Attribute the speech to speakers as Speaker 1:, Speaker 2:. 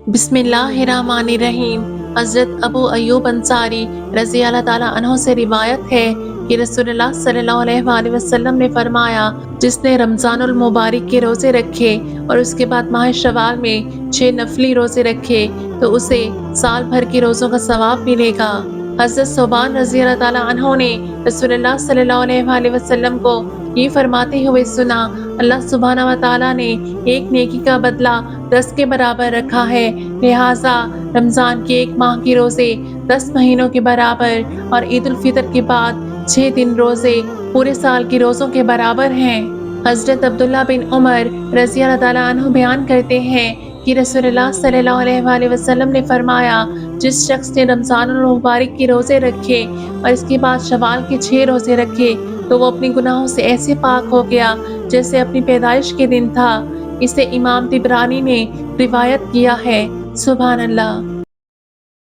Speaker 1: بسم اللہ الرحمن الرحیم۔ حضرت ابو ایوب انصاری رضی اللہ تعالیٰ عنہ سے روایت ہے کہ رسول اللہ صلی اللہ علیہ وآلہ وسلم نے فرمایا، جس نے رمضان المبارک کے روزے رکھے اور اس کے بعد ماہ شوال میں 6 نفلی روزے رکھے تو اسے سال بھر کے روزوں کا ثواب ملے گا۔ حضرت ثوبان رضی اللہ تعالیٰ عنہ نے رسول اللہ صلی اللہ علیہ وآلہ وسلم کو یہ فرماتے ہوئے سنا، اللہ سبحانہ و تعالیٰ نے ایک نیکی کا بدلہ 10 کے برابر رکھا ہے، لہٰذا رمضان کے 1 ماہ کے روزے 10 مہینوں کے برابر اور عید الفطر کے بعد 6 دن روزے پورے سال کے روزوں کے برابر ہیں۔ حضرت عبداللہ بن عمر رضی اللہ تعالیٰ عنہ بیان کرتے ہیں کہ رسول اللہ صلی اللہ علیہ وآلہ وسلم نے فرمایا، جس شخص نے رمضان المبارک کے روزے رکھے اور اس کے بعد شوال کے 6 روزے رکھے تو وہ اپنے گناہوں سے ایسے پاک ہو گیا جیسے اپنی پیدائش کے دن تھا۔ اسے امام طبرانی نے روایت کیا ہے۔ سبحان اللہ۔